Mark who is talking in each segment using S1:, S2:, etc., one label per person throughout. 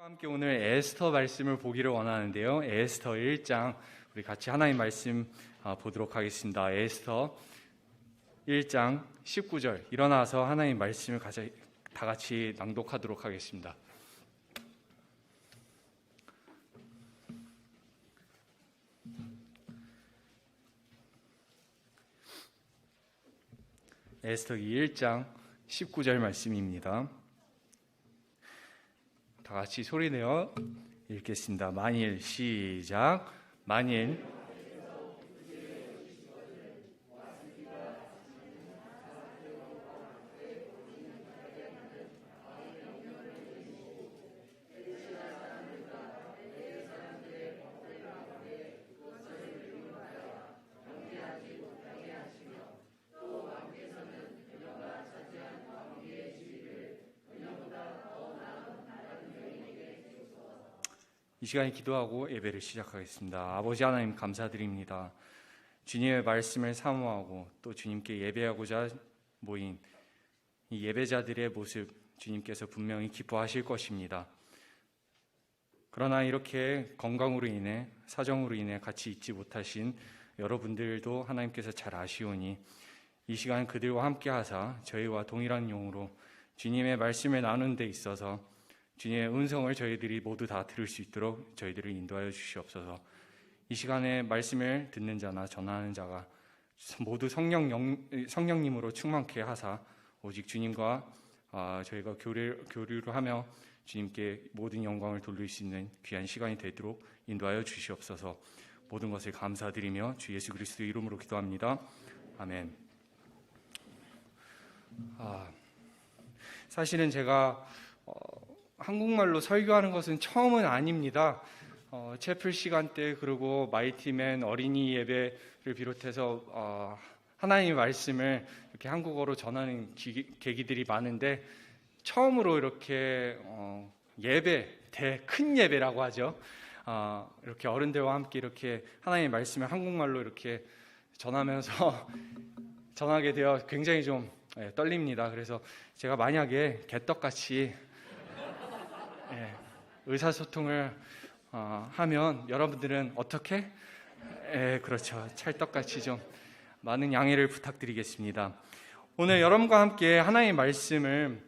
S1: 함께 오늘 에스더 말씀을 보기를 원하는데요. 에스더 1장 우리 같이 하나님 말씀 보도록 하겠습니다. 에스더 1장 19절 일어나서 하나님 말씀을 다 같이 낭독하도록 하겠습니다. 에스더기 1장 19절 말씀입니다. 다 같이 소리내어 읽겠습니다. 만일 시작. 만일 이 시간에 기도하고 예배를 시작하겠습니다. 아버지 하나님 감사드립니다. 주님의 말씀을 사모하고 또 주님께 예배하고자 모인 이 예배자들의 모습 주님께서 분명히 기뻐하실 것입니다. 그러나 이렇게 건강으로 인해 사정으로 인해 같이 있지 못하신 여러분들도 하나님께서 잘 아시오니 이 시간 그들과 함께 하사 저희와 동일한 용으로 주님의 말씀을 나누는 데 있어서 주님의 음성을 저희들이 모두 다 들을 수 있도록 저희들을 인도하여 주시옵소서. 이 시간에 말씀을 듣는 자나 전하는 자가 모두 성령님으로 충만케 하사 오직 주님과 저희가 교류를 하며 주님께 모든 영광을 돌릴 수 있는 귀한 시간이 되도록 인도하여 주시옵소서. 모든 것을 감사드리며 주 예수 그리스도의 이름으로 기도합니다. 아멘. 사실은 제가 한국말로 설교하는 것은 처음은 아닙니다. 채플 시간 때 그리고 마이티맨 어린이 예배를 비롯해서 하나님의 말씀을 이렇게 한국어로 전하는 계기들이 많은데 처음으로 이렇게 큰 예배라고 하죠. 이렇게 어른들과 함께 이렇게 하나님의 말씀을 한국말로 이렇게 전하면서 전하게 되어 굉장히 좀 떨립니다. 그래서 제가 만약에 개떡같이 의사소통을 하면 여러분들은 어떻게? 그렇죠. 찰떡같이 좀 많은 양해를 부탁드리겠습니다. 오늘 여러분과 함께 하나님의 말씀을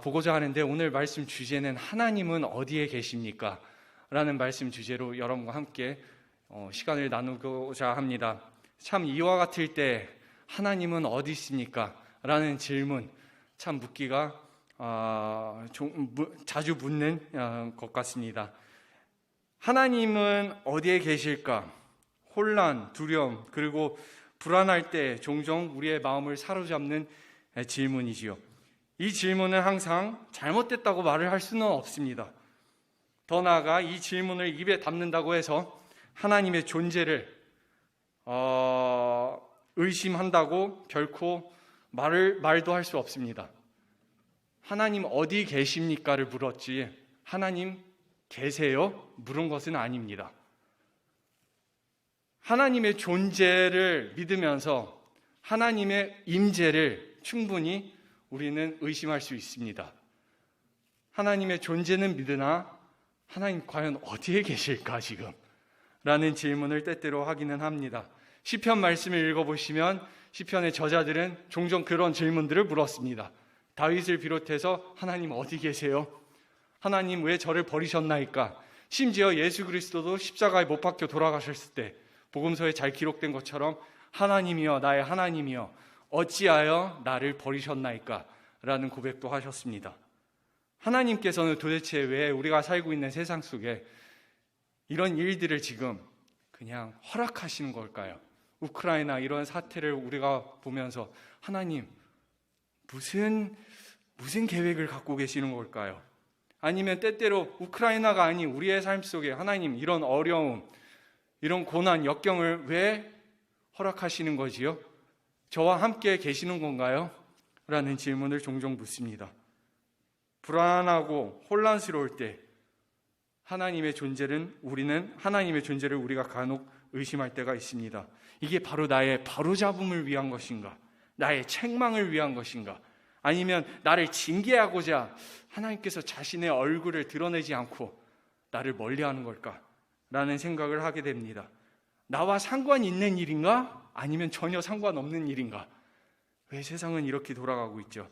S1: 보고자 하는데 오늘 말씀 주제는 하나님은 어디에 계십니까? 라는 말씀 주제로 여러분과 함께 시간을 나누고자 합니다. 참 이와 같을 때 하나님은 어디 있습니까? 라는 질문 참 묻기가 자주 묻는 것 같습니다. 하나님은 어디에 계실까? 혼란, 두려움, 그리고 불안할 때 종종 우리의 마음을 사로잡는 질문이지요. 이 질문은 항상 잘못됐다고 말을 할 수는 없습니다. 더 나아가 이 질문을 입에 담는다고 해서 하나님의 존재를 의심한다고 결코 말도 할 수 없습니다. 하나님 어디 계십니까를 물었지 하나님 계세요? 물은 것은 아닙니다. 하나님의 존재를 믿으면서 하나님의 임재를 충분히 우리는 의심할 수 있습니다. 하나님의 존재는 믿으나 하나님 과연 어디에 계실까 지금? 라는 질문을 때때로 하기는 합니다. 시편 말씀을 읽어보시면 시편의 저자들은 종종 그런 질문들을 물었습니다. 다윗을 비롯해서 하나님 어디 계세요? 하나님 왜 저를 버리셨나이까? 심지어 예수 그리스도도 십자가에 못 박혀 돌아가셨을 때 복음서에 잘 기록된 것처럼 하나님이여 나의 하나님이여 어찌하여 나를 버리셨나이까? 라는 고백도 하셨습니다. 하나님께서는 도대체 왜 우리가 살고 있는 세상 속에 이런 일들을 지금 그냥 허락하시는 걸까요? 우크라이나 이런 사태를 우리가 보면서 하나님 무슨 계획을 갖고 계시는 걸까요? 아니면 때때로 우크라이나가 아닌 우리의 삶 속에 하나님 이런 어려움, 이런 고난, 역경을 왜 허락하시는 거지요? 저와 함께 계시는 건가요? 라는 질문을 종종 묻습니다. 불안하고 혼란스러울 때 하나님의 존재를 우리가 간혹 의심할 때가 있습니다. 이게 바로 나의 바로잡음을 위한 것인가? 나의 책망을 위한 것인가? 아니면 나를 징계하고자 하나님께서 자신의 얼굴을 드러내지 않고 나를 멀리하는 걸까? 라는 생각을 하게 됩니다. 나와 상관 있는 일인가? 아니면 전혀 상관없는 일인가? 왜 세상은 이렇게 돌아가고 있죠?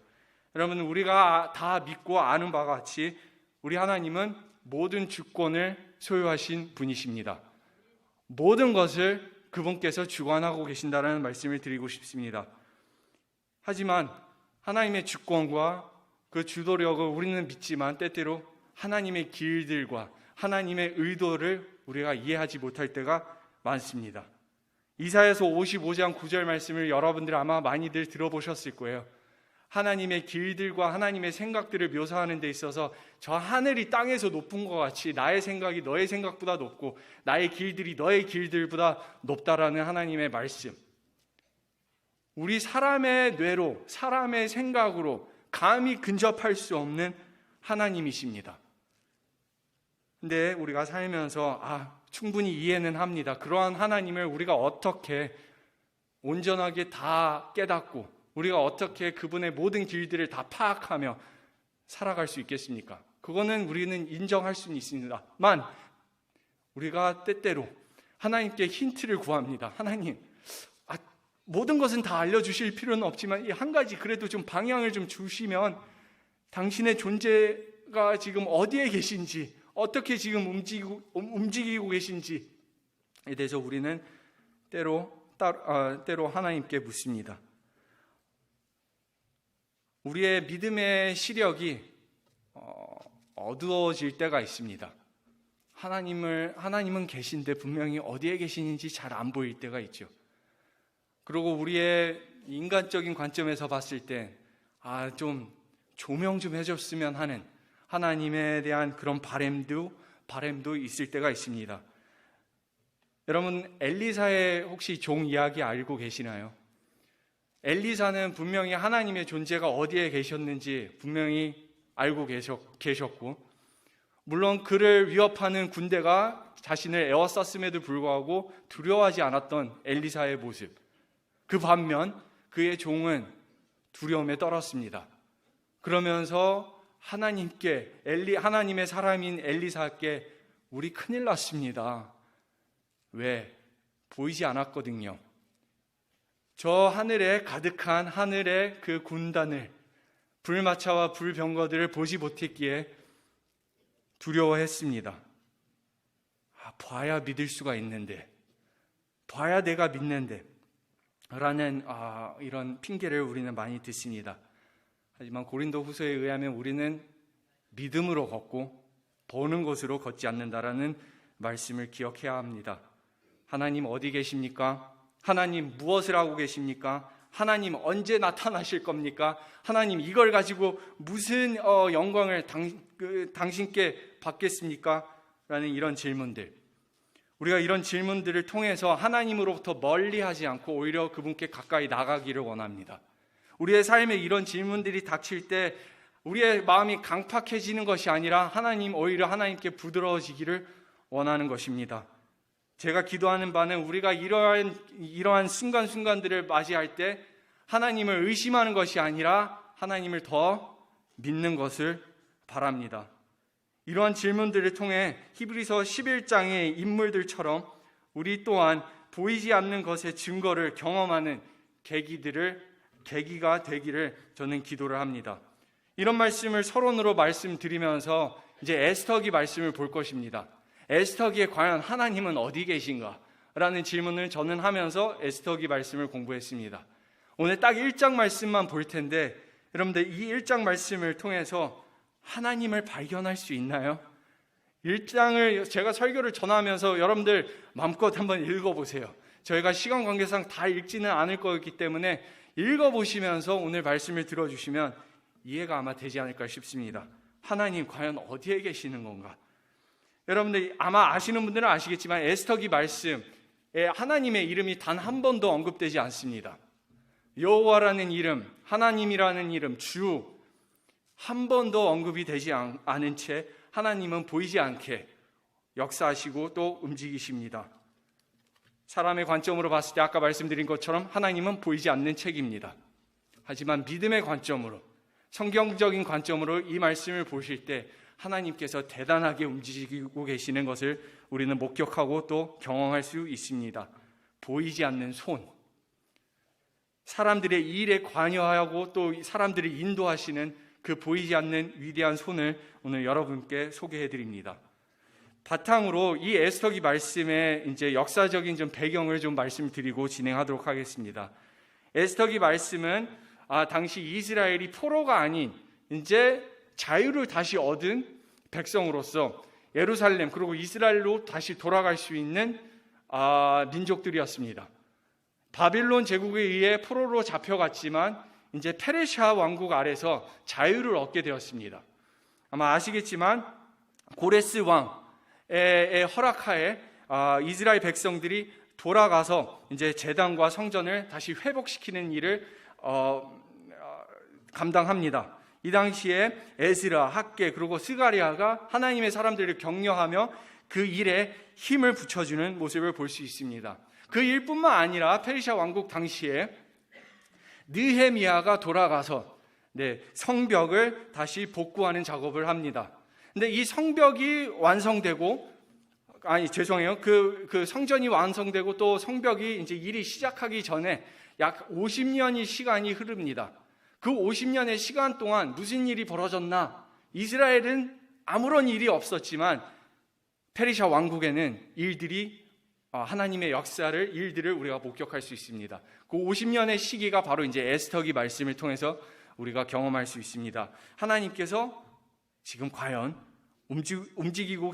S1: 여러분, 우리가 다 믿고 아는 바와 같이 우리 하나님은 모든 주권을 소유하신 분이십니다. 모든 것을 그분께서 주관하고 계신다는 말씀을 드리고 싶습니다. 하지만 하나님의 주권과 그 주도력을 우리는 믿지만 때때로 하나님의 길들과 하나님의 의도를 우리가 이해하지 못할 때가 많습니다. 이사야서 55장 9절 말씀을 여러분들 아마 많이들 들어보셨을 거예요. 하나님의 길들과 하나님의 생각들을 묘사하는 데 있어서 저 하늘이 땅에서 높은 것 같이 나의 생각이 너의 생각보다 높고 나의 길들이 너의 길들보다 높다라는 하나님의 말씀. 우리 사람의 뇌로, 사람의 생각으로 감히 근접할 수 없는 하나님이십니다. 근데 우리가 살면서 충분히 이해는 합니다. 그러한 하나님을 우리가 어떻게 온전하게 다 깨닫고 우리가 어떻게 그분의 모든 길들을 다 파악하며 살아갈 수 있겠습니까? 그거는 우리는 인정할 수는 있습니다만 우리가 때때로 하나님께 힌트를 구합니다. 하나님, 모든 것은 다 알려주실 필요는 없지만 이 한 가지 그래도 좀 방향을 좀 주시면 당신의 존재가 지금 어디에 계신지, 어떻게 지금 움직이고 계신지에 대해서 우리는 때로 하나님께 묻습니다. 우리의 믿음의 시력이 어두워질 때가 있습니다. 하나님은 계신데 분명히 어디에 계시는지 잘 안 보일 때가 있죠. 그리고 우리의 인간적인 관점에서 봤을 때 좀 조명 좀 해줬으면 하는 하나님에 대한 그런 바램도 있을 때가 있습니다. 여러분, 엘리사의 혹시 종 이야기 알고 계시나요? 엘리사는 분명히 하나님의 존재가 어디에 계셨는지 분명히 알고 계셨고, 물론 그를 위협하는 군대가 자신을 에워쌌음에도 불구하고 두려워하지 않았던 엘리사의 모습. 그 반면 그의 종은 두려움에 떨었습니다. 그러면서 하나님의 사람인 엘리사께 우리 큰일 났습니다. 왜? 보이지 않았거든요. 저 하늘에 가득한 하늘의 그 군단을, 불마차와 불병거들을 보지 못했기에 두려워했습니다. 봐야 믿을 수가 있는데, 봐야 내가 믿는데 라는 이런 핑계를 우리는 많이 듣습니다. 하지만 고린도후서에 의하면 우리는 믿음으로 걷고 보는 것으로 걷지 않는다라는 말씀을 기억해야 합니다. 하나님 어디 계십니까? 하나님 무엇을 하고 계십니까? 하나님 언제 나타나실 겁니까? 하나님 이걸 가지고 무슨 영광을 당신께 받겠습니까? 라는 이런 질문들. 우리가 이런 질문들을 통해서 하나님으로부터 멀리하지 않고 오히려 그분께 가까이 나가기를 원합니다. 우리의 삶에 이런 질문들이 닥칠 때 우리의 마음이 강팍해지는 것이 아니라 오히려 하나님께 부드러워지기를 원하는 것입니다. 제가 기도하는 바는 우리가 이러한 순간순간들을 맞이할 때 하나님을 의심하는 것이 아니라 하나님을 더 믿는 것을 바랍니다. 이러한 질문들을 통해 히브리서 11장의 인물들처럼 우리 또한 보이지 않는 것의 증거를 경험하는 계기가 되기를 저는 기도를 합니다. 이런 말씀을 서론으로 말씀드리면서 이제 에스더기 말씀을 볼 것입니다. 에스더기에 과연 하나님은 어디 계신가? 라는 질문을 저는 하면서 에스더기 말씀을 공부했습니다. 오늘 딱 1장 말씀만 볼 텐데 여러분들 이 1장 말씀을 통해서 하나님을 발견할 수 있나요? 1장을 제가 설교를 전하면서 여러분들 마음껏 한번 읽어보세요. 저희가 시간 관계상 다 읽지는 않을 거기 때문에 읽어보시면서 오늘 말씀을 들어주시면 이해가 아마 되지 않을까 싶습니다. 하나님 과연 어디에 계시는 건가? 여러분들 아마 아시는 분들은 아시겠지만 에스더기 말씀에 하나님의 이름이 단 한 번도 언급되지 않습니다. 여호와라는 이름, 하나님이라는 이름, 주 한 번도 언급이 되지 않은 채 하나님은 보이지 않게 역사하시고 또 움직이십니다. 사람의 관점으로 봤을 때 아까 말씀드린 것처럼 하나님은 보이지 않는 책입니다. 하지만 믿음의 관점으로 성경적인 관점으로 이 말씀을 보실 때 하나님께서 대단하게 움직이고 계시는 것을 우리는 목격하고 또 경험할 수 있습니다. 보이지 않는 손, 사람들의 일에 관여하고 또 사람들을 인도하시는 그 보이지 않는 위대한 손을 오늘 여러분께 소개해 드립니다. 바탕으로 이 에스더기 말씀의 이제 역사적인 좀 배경을 좀 말씀드리고 진행하도록 하겠습니다. 에스더기 말씀은 당시 이스라엘이 포로가 아닌 이제 자유를 다시 얻은 백성으로서 예루살렘 그리고 이스라엘로 다시 돌아갈 수 있는 민족들이었습니다. 바빌론 제국에 의해 포로로 잡혀갔지만 이제 페르시아 왕국 아래서 자유를 얻게 되었습니다. 아마 아시겠지만 고레스 왕의 허락하에 이스라엘 백성들이 돌아가서 이제 제단과 성전을 다시 회복시키는 일을 감당합니다. 이 당시에 에스라, 학개 그리고 스가랴가 하나님의 사람들을 격려하며 그 일에 힘을 붙여주는 모습을 볼 수 있습니다. 그 일뿐만 아니라 페르시아 왕국 당시에 느헤미야가 돌아가서 성벽을 다시 복구하는 작업을 합니다. 근데 이 성벽이 완성되고 그 성전이 완성되고 또 성벽이 이제 일이 시작하기 전에 약 50년의 시간이 흐릅니다. 그 50년의 시간 동안 무슨 일이 벌어졌나? 이스라엘은 아무런 일이 없었지만 페르시아 왕국에는 하나님의 일들을 우리가 목격할 수 있습니다. 그 50년의 시기가 바로 이제 에스더기 말씀을 통해서 우리가 경험할 수 있습니다. 하나님께서 지금 과연 움직이고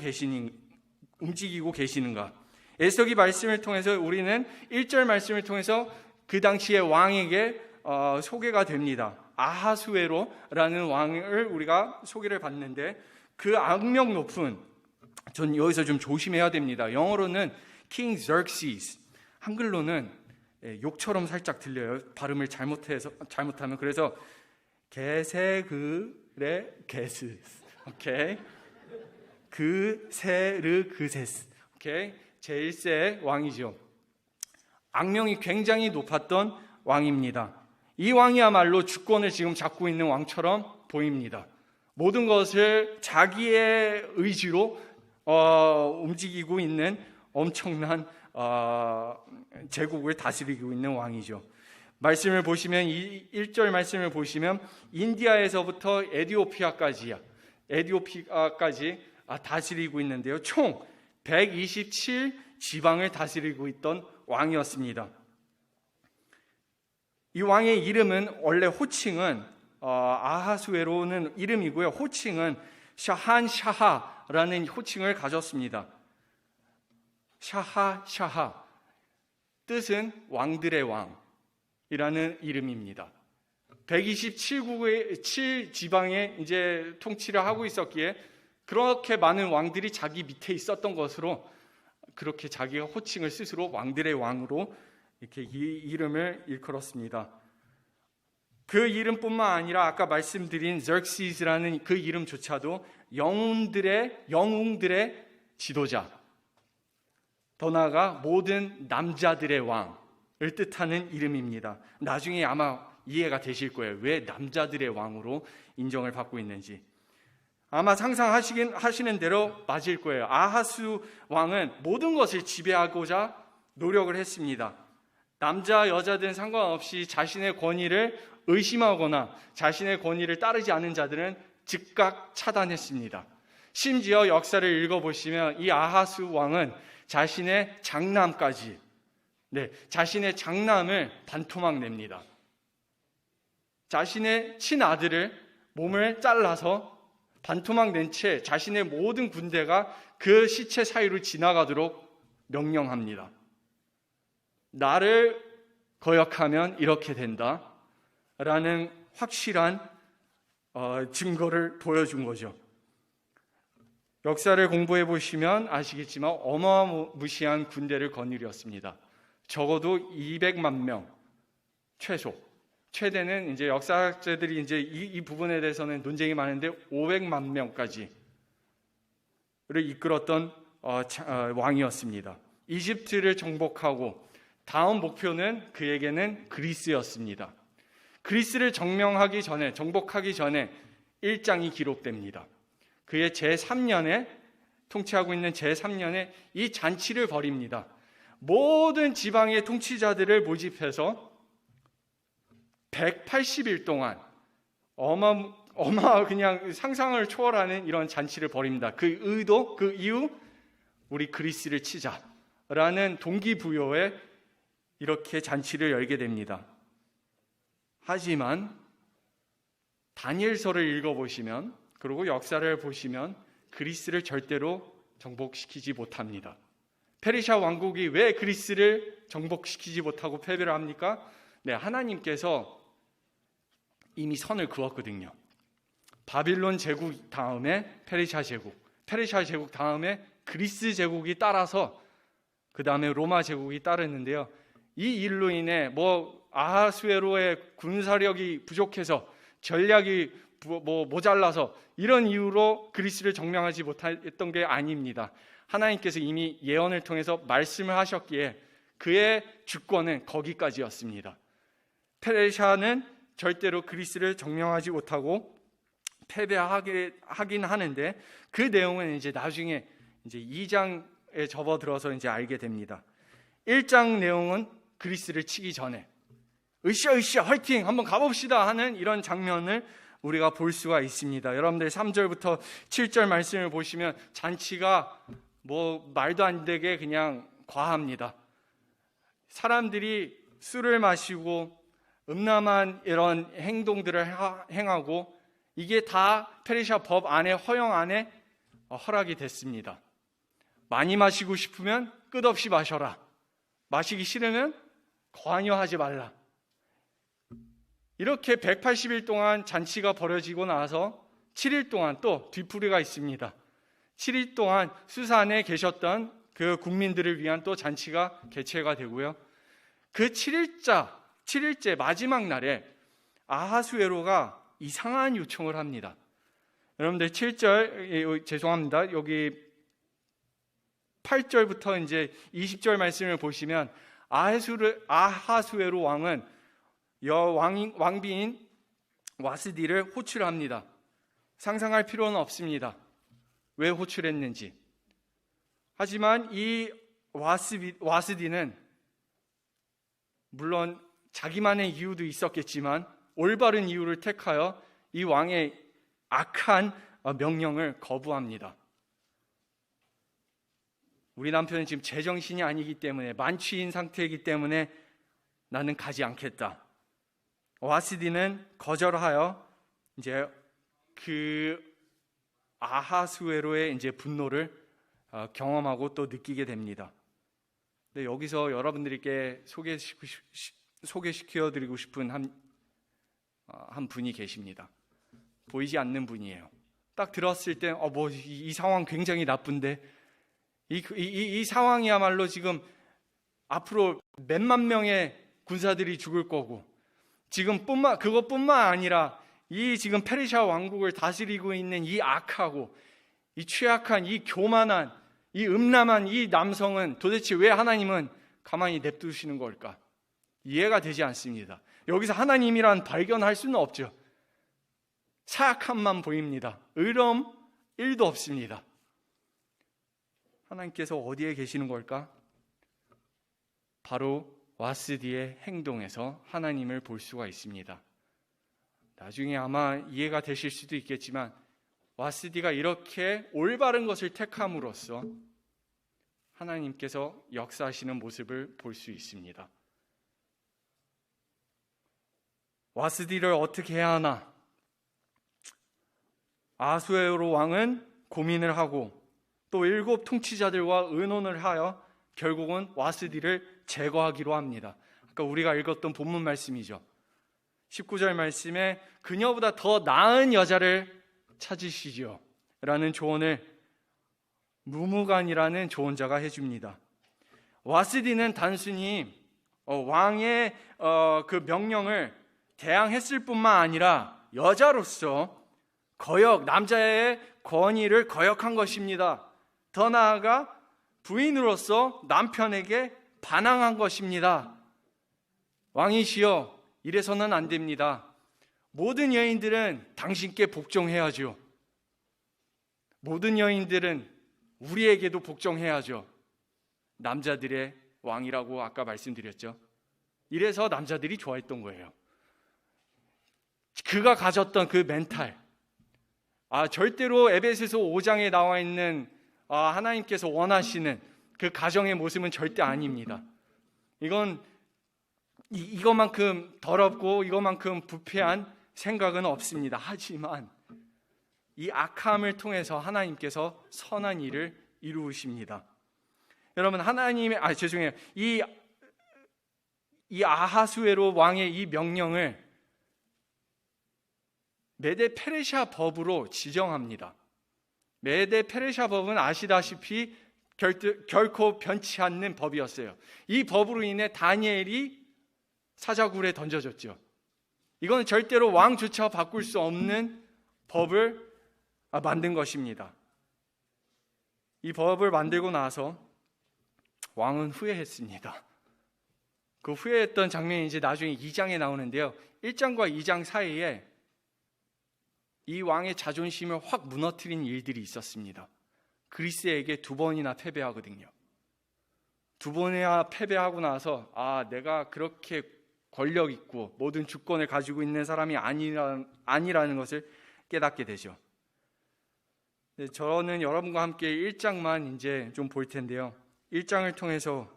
S1: 계시는가? 에스더기 말씀을 통해서 우리는 1절 말씀을 통해서 그 당시의 왕에게 소개가 됩니다. 아하수에로라는 왕을 우리가 소개를 받는데 그 악명 높은, 전 여기서 좀 조심해야 됩니다. 영어로는 King Xerxes, 한글로는 욕처럼 살짝 들려요. 발음을 잘못하면. 그래서 게세그레 게스, 오케이, 그세르그세스, 오케이, 제일 세 왕이죠. 악명이 굉장히 높았던 왕입니다. 이 왕이야말로 주권을 지금 잡고 있는 왕처럼 보입니다. 모든 것을 자기의 의지로 움직이고 있는 엄청난 제국을 다스리고 있는 왕이죠. 말씀을 보시면 1절 말씀을 보시면 인디아에서부터 에티오피아까지 다스리고 있는데요. 총 127지방을 다스리고 있던 왕이었습니다. 이 왕의 이름은 원래 호칭은 아하수에로는 이름이고요. 호칭은 샤한샤하라는 호칭을 가졌습니다. 샤하 뜻은 왕들의 왕이라는 이름입니다. 127국의 7지방에 이제 통치를 하고 있었기에 그렇게 많은 왕들이 자기 밑에 있었던 것으로 그렇게 자기가 호칭을 스스로 왕들의 왕으로 이렇게 이 이름을 일컬었습니다. 그 이름뿐만 아니라 아까 말씀드린 Xerxes라는 그 이름조차도 영웅들의 지도자, 더 나아가 모든 남자들의 왕을 뜻하는 이름입니다. 나중에 아마 이해가 되실 거예요. 왜 남자들의 왕으로 인정을 받고 있는지. 아마 상상하시는 대로 맞을 거예요. 아하수 왕은 모든 것을 지배하고자 노력을 했습니다. 남자, 여자든 상관없이 자신의 권위를 의심하거나 자신의 권위를 따르지 않은 자들은 즉각 차단했습니다. 심지어 역사를 읽어보시면 이 아하수 왕은 자신의 장남을 반토막 냅니다. 자신의 친아들을 몸을 잘라서 반토막 낸 채 자신의 모든 군대가 그 시체 사이로 지나가도록 명령합니다. 나를 거역하면 이렇게 된다 라는 확실한 증거를 보여준 거죠. 역사를 공부해 보시면 아시겠지만 어마무시한 군대를 거느렸습니다. 적어도 200만 명 최대는 이제 역사학자들이 이제 이 부분에 대해서는 논쟁이 많은데 500만 명까지를 이끌었던 왕이었습니다. 이집트를 정복하고 다음 목표는 그에게는 그리스였습니다. 그리스를 정복하기 전에 1장이 기록됩니다. 그의 제3년에 통치하고 있는 제3년에 이 잔치를 벌입니다. 모든 지방의 통치자들을 모집해서 180일 동안 그냥 상상을 초월하는 이런 잔치를 벌입니다. 그 이유 우리 그리스를 치자라는 동기부여에 이렇게 잔치를 열게 됩니다. 하지만 다니엘서를 읽어보시면, 그리고 역사를 보시면 그리스를 절대로 정복시키지 못합니다. 페르시아 왕국이 왜 그리스를 정복시키지 못하고 패배를 합니까? 네, 하나님께서 이미 선을 그었거든요. 바빌론 제국 다음에 페르시아 제국 다음에 그리스 제국이 따라서 그 다음에 로마 제국이 따르는데요. 이 일로 인해 아하수에로의 군사력이 부족해서 전략이 모자라서 이런 이유로 그리스를 점령하지 못했던 게 아닙니다. 하나님께서 이미 예언을 통해서 말씀을 하셨기에 그의 주권은 거기까지였습니다. 페르시아는 절대로 그리스를 점령하지 못하고 패배하긴 하는데 그 내용은 이제 나중에 이제 2장에 접어들어서 이제 알게 됩니다. 1장 내용은 그리스를 치기 전에 으쌰 화이팅 한번 가봅시다 하는 이런 장면을 우리가 볼 수가 있습니다. 여러분들 3절부터 7절 말씀을 보시면 잔치가 말도 안 되게 그냥 과합니다. 사람들이 술을 마시고 음란한 이런 행동들을 행하고 이게 다 페르시아 법 안에 허용 안에 허락이 됐습니다. 많이 마시고 싶으면 끝없이 마셔라. 마시기 싫으면 관여하지 말라. 이렇게 180일 동안 잔치가 벌어지고 나서 7일 동안 또 뒤풀이가 있습니다. 7일 동안 수산에 계셨던 그 국민들을 위한 또 잔치가 개최가 되고요. 그 7일째 마지막 날에 아하수에로가 이상한 요청을 합니다. 여러분들 7절 죄송합니다. 여기 8절부터 이제 20절 말씀을 보시면 아하수에로 왕은 왕비인 와스디를 호출합니다. 상상할 필요는 없습니다. 왜 호출했는지. 하지만 이 와스디는 물론 자기만의 이유도 있었겠지만 올바른 이유를 택하여 이 왕의 악한 명령을 거부합니다. 우리 남편은 지금 제정신이 아니기 때문에 만취인 상태이기 때문에 나는 가지 않겠다. 와스디는 거절하여 이제 그 아하수에로의 이제 분노를 경험하고 또 느끼게 됩니다. 근데 여기서 여러분들께 소개시켜 드리고 싶은 한 분이 계십니다. 보이지 않는 분이에요. 딱 들었을 때 이 상황 굉장히 나쁜데 이 상황이야말로 지금 앞으로 몇만 명의 군사들이 죽을 거고 지금 그것뿐만 아니라 이 지금 페르시아 왕국을 다스리고 있는 이 악하고 이 취약한 이 교만한 이 음란한 이 남성은 도대체 왜 하나님은 가만히 냅두시는 걸까? 이해가 되지 않습니다. 여기서 하나님이란 발견할 수는 없죠. 사악함만 보입니다. 의로움 1도 없습니다. 하나님께서 어디에 계시는 걸까? 바로 와스디의 행동에서 하나님을 볼 수가 있습니다. 나중에 아마 이해가 되실 수도 있겠지만 와스디가 이렇게 올바른 것을 택함으로써 하나님께서 역사하시는 모습을 볼 수 있습니다. 와스디를 어떻게 해야 하나? 아하수에로 왕은 고민을 하고 또 7 통치자들과 의논을 하여 결국은 와스디를 제거하기로 합니다. 아까 우리가 읽었던 본문 말씀이죠. 19절 말씀에 그녀보다 더 나은 여자를 찾으시죠 라는 조언을 무무간이라는 조언자가 해줍니다. 와스디는 단순히 왕의 그 명령을 대항했을 뿐만 아니라 여자로서 남자의 권위를 거역한 것입니다. 더 나아가 부인으로서 남편에게 반항한 것입니다. 왕이시여, 이래서는 안 됩니다. 모든 여인들은 당신께 복종해야죠. 모든 여인들은 우리에게도 복종해야죠. 남자들의 왕이라고 아까 말씀드렸죠. 이래서 남자들이 좋아했던 거예요. 그가 가졌던 그 멘탈, 절대로 에베소서 5장에 나와 있는 하나님께서 원하시는 그 가정의 모습은 절대 아닙니다. 이것만큼 더럽고 이것만큼 부패한 생각은 없습니다. 하지만 이 악함을 통해서 하나님께서 선한 일을 이루십니다. 여러분, 이 아하수에로 왕의 이 명령을 메데 페르시아 법으로 지정합니다. 메데 페르시아 법은 아시다시피 결코 변치 않는 법이었어요. 이 법으로 인해 다니엘이 사자굴에 던져졌죠. 이건 절대로 왕조차 바꿀 수 없는 법을 만든 것입니다. 이 법을 만들고 나서 왕은 후회했습니다. 그 후회했던 장면이 이제 나중에 2장에 나오는데요. 1장과 2장 사이에 이 왕의 자존심을 확 무너뜨린 일들이 있었습니다. 그리스에게 2번이나 패배하거든요. 2번이나 패배하고 나서 내가 그렇게 권력 있고 모든 주권을 가지고 있는 사람이 아니라는 것을 깨닫게 되죠. 저는 여러분과 함께 1장만 이제 좀 볼 텐데요. 1장을 통해서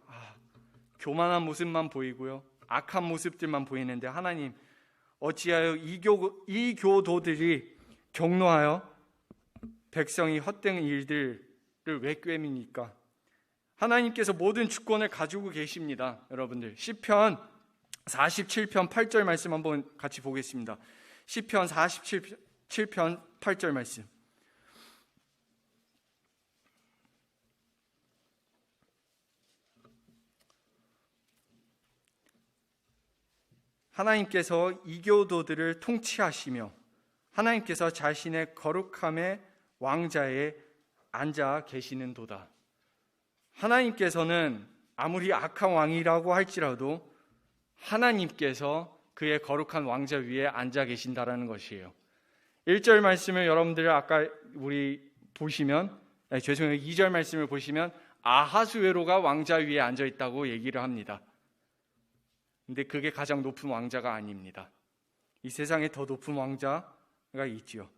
S1: 교만한 모습만 보이고요, 악한 모습들만 보이는데 하나님 어찌하여 이 교도들이 경노하여 백성이 헛된 일들을 왜 꿰입니까? 하나님께서 모든 주권을 가지고 계십니다. 여러분들, 시편 47편 8절 말씀 한번 같이 보겠습니다. 시편 47편 8절 말씀. 하나님께서 이교도들을 통치하시며 하나님께서 자신의 거룩함의 왕자에 앉아 계시는도다. 하나님께서는 아무리 악한 왕이라고 할지라도 하나님께서 그의 거룩한 왕자 위에 앉아 계신다라는 것이에요. 1절 말씀을 여러분들 아까 우리 보시면 2절 말씀을 보시면 아하수에로가 왕자 위에 앉아 있다고 얘기를 합니다. 근데 그게 가장 높은 왕자가 아닙니다. 이 세상에 더 높은 왕자가 있지요.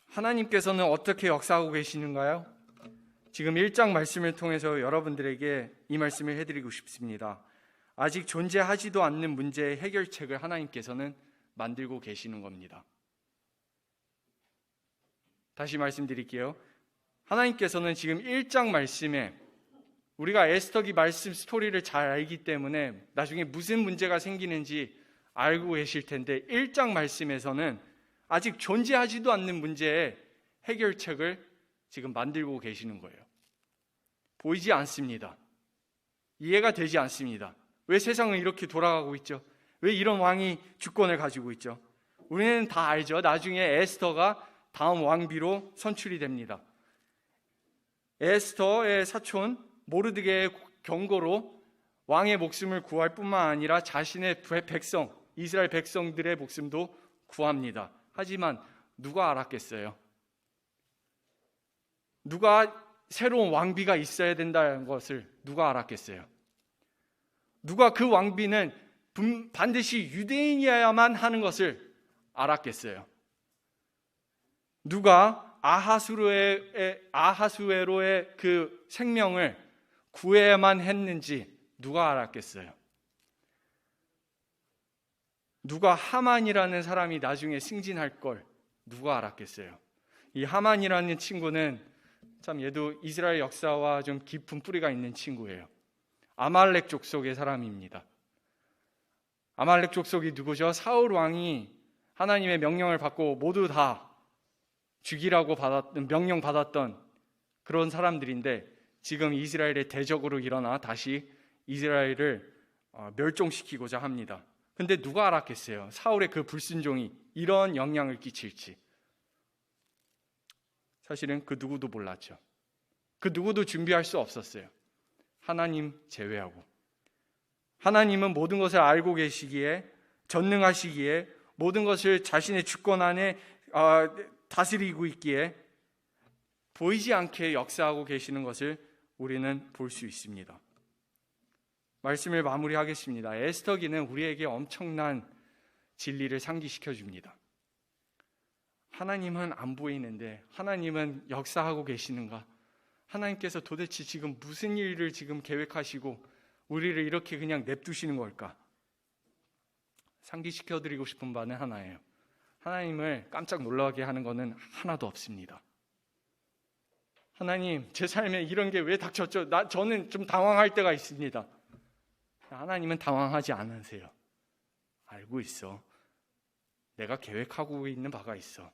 S1: 하나님께서는 어떻게 역사하고 계시는가요? 지금 1장 말씀을 통해서 여러분들에게 이 말씀을 해드리고 싶습니다. 아직 존재하지도 않는 문제의 해결책을 하나님께서는 만들고 계시는 겁니다. 다시 말씀드릴게요. 하나님께서는 지금 1장 말씀에 우리가 에스더기 말씀 스토리를 잘 알기 때문에 나중에 무슨 문제가 생기는지 알고 계실 텐데 1장 말씀에서는 아직 존재하지도 않는 문제의 해결책을 지금 만들고 계시는 거예요. 보이지 않습니다. 이해가 되지 않습니다. 왜 세상은 이렇게 돌아가고 있죠? 왜 이런 왕이 주권을 가지고 있죠? 우리는 다 알죠. 나중에 에스더가 다음 왕비로 선출이 됩니다. 에스더의 사촌 모르드게의 경고로 왕의 목숨을 구할 뿐만 아니라 자신의 백성, 이스라엘 백성들의 목숨도 구합니다. 하지만 누가 알았겠어요? 누가 새로운 왕비가 있어야 된다는 것을 누가 알았겠어요? 누가 그 왕비는 반드시 유대인이어야만 하는 것을 알았겠어요? 누가 아하수에로의 그 생명을 구해야만 했는지 누가 알았겠어요? 누가 하만이라는 사람이 나중에 승진할 걸 누가 알았겠어요? 이 하만이라는 친구는 참 얘도 이스라엘 역사와 좀 깊은 뿌리가 있는 친구예요. 아말렉 족속의 사람입니다. 아말렉 족속이 누구죠? 사울 왕이 하나님의 명령을 받고 모두 다 죽이라고 명령 받았던 그런 사람들인데 지금 이스라엘의 대적으로 일어나 다시 이스라엘을 멸종시키고자 합니다. 근데 누가 알았겠어요? 사울의 그 불순종이 이런 영향을 끼칠지. 사실은 그 누구도 몰랐죠. 그 누구도 준비할 수 없었어요. 하나님 제외하고. 하나님은 모든 것을 알고 계시기에, 전능하시기에, 모든 것을 자신의 주권 안에 다스리고 있기에 보이지 않게 역사하고 계시는 것을 우리는 볼 수 있습니다. 말씀을 마무리하겠습니다. 에스더기는 우리에게 엄청난 진리를 상기시켜 줍니다. 하나님은 안 보이는데 하나님은 역사하고 계시는가? 하나님께서 도대체 지금 무슨 일을 지금 계획하시고 우리를 이렇게 그냥 냅두시는 걸까? 상기시켜 드리고 싶은 바는 하나예요. 하나님을 깜짝 놀라게 하는 것은 하나도 없습니다. 하나님, 제 삶에 이런 게 왜 닥쳤죠? 저는 좀 당황할 때가 있습니다. 하나님은 당황하지 않으세요. 알고 있어. 내가 계획하고 있는 바가 있어.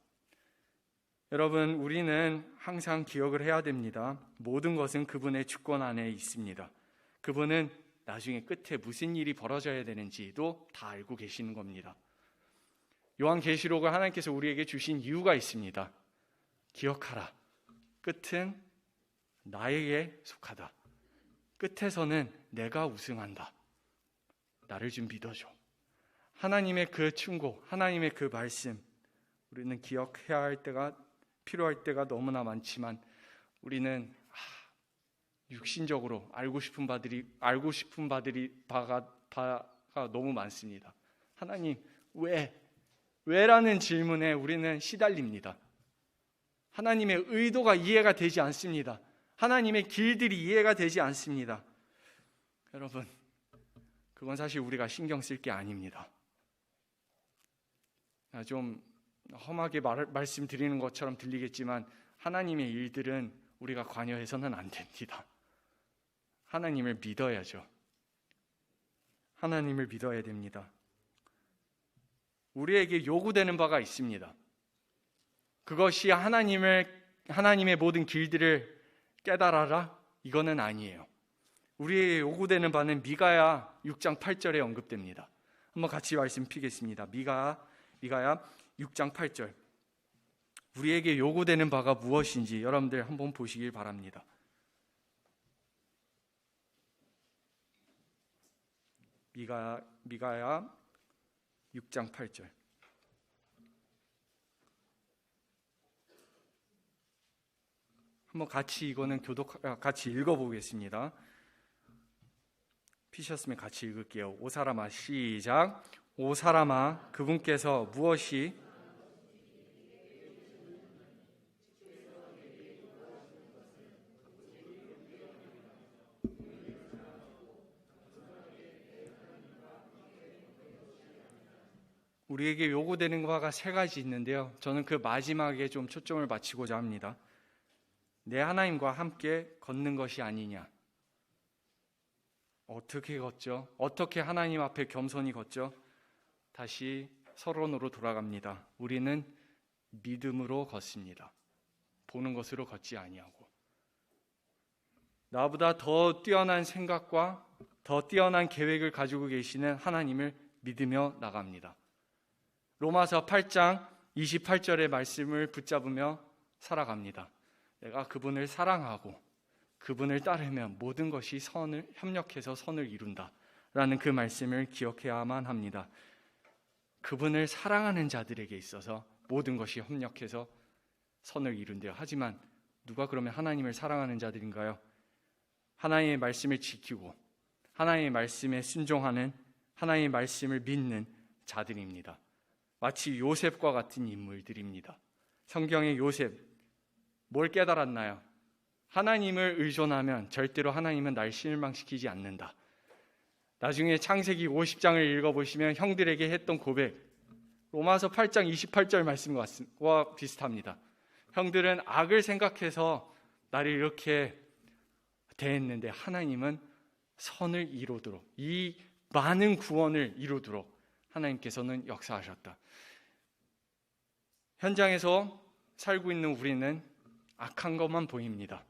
S1: 여러분, 우리는 항상 기억을 해야 됩니다. 모든 것은 그분의 주권 안에 있습니다. 그분은 나중에 끝에 무슨 일이 벌어져야 되는지도 다 알고 계시는 겁니다. 요한계시록을 하나님께서 우리에게 주신 이유가 있습니다. 기억하라. 끝은 나에게 속하다. 끝에서는 내가 우승한다. 나를 좀 믿어줘. 하나님의 그 충고, 하나님의 그 말씀, 우리는 기억해야 할 때가, 필요할 때가 너무나 많지만 우리는 육신적으로 알고 싶은 바가 너무 많습니다. 하나님, 왜라는 질문에 우리는 시달립니다. 하나님의 의도가 이해가 되지 않습니다. 하나님의 길들이 이해가 되지 않습니다. 여러분, 그건 사실 우리가 신경 쓸 게 아닙니다. 좀 험하게 말씀드리는 것처럼 들리겠지만 하나님의 일들은 우리가 관여해서는 안 됩니다. 하나님을 믿어야죠. 하나님을 믿어야 됩니다. 우리에게 요구되는 바가 있습니다. 그것이 하나님의 모든 길들을 깨달아라? 이거는 아니에요. 우리에게 요구되는 바는 미가야 6장 8절에 언급됩니다. 한번 같이 말씀 피겠습니다. 미가야 6장 8절. 우리에게 요구되는 바가 무엇인지 여러분들 한번 보시길 바랍니다. 미가야 6장 8절. 한번 같이 읽어보겠습니다. 피셨으면 같이 읽을게요. 오 사람아, 시작. 오 사람아, 그분께서 무엇이 우리에게 요구되는 바가 세 가지 있는데요. 저는 그 마지막에 좀 초점을 맞추고자 합니다. 내 하나님과 함께 걷는 것이 아니냐. 어떻게 걷죠? 어떻게 하나님 앞에 겸손히 걷죠? 다시 서론으로 돌아갑니다. 우리는 믿음으로 걷습니다. 보는 것으로 걷지 아니하고. 나보다 더 뛰어난 생각과 더 뛰어난 계획을 가지고 계시는 하나님을 믿으며 나갑니다. 로마서 8장 28절의 말씀을 붙잡으며 살아갑니다. 내가 그분을 사랑하고 그분을 따르면 모든 것이 협력해서 선을 이룬다 라는 그 말씀을 기억해야만 합니다. 그분을 사랑하는 자들에게 있어서 모든 것이 협력해서 선을 이룬대요. 하지만 누가 그러면 하나님을 사랑하는 자들인가요? 하나님의 말씀을 지키고 하나님의 말씀에 순종하는, 하나님의 말씀을 믿는 자들입니다. 마치 요셉과 같은 인물들입니다. 성경의 요셉, 뭘 깨달았나요? 하나님을 의존하면 절대로 하나님은 날 실망시키지 않는다. 나중에 창세기 50장을 읽어보시면 형들에게 했던 고백, 로마서 8장 28절 말씀과 비슷합니다. 형들은 악을 생각해서 나를 이렇게 대했는데 하나님은 선을 이루도록, 이 많은 구원을 이루도록 하나님께서는 역사하셨다. 현장에서 살고 있는 우리는 악한 것만 보입니다.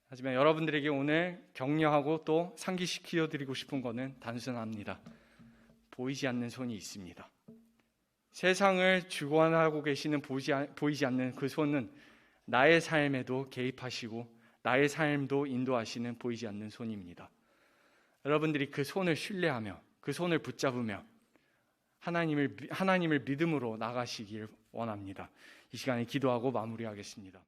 S1: 하지만 여러분들에게 오늘 격려하고 또 상기시켜 드리고 싶은 것은 단순합니다. 보이지 않는 손이 있습니다. 세상을 주관하고 계시는 보이지 않는 그 손은 나의 삶에도 개입하시고 나의 삶도 인도하시는 보이지 않는 손입니다. 여러분들이 그 손을 신뢰하며 그 손을 붙잡으며 하나님을 믿음으로 나가시길 원합니다. 이 시간에 기도하고 마무리하겠습니다.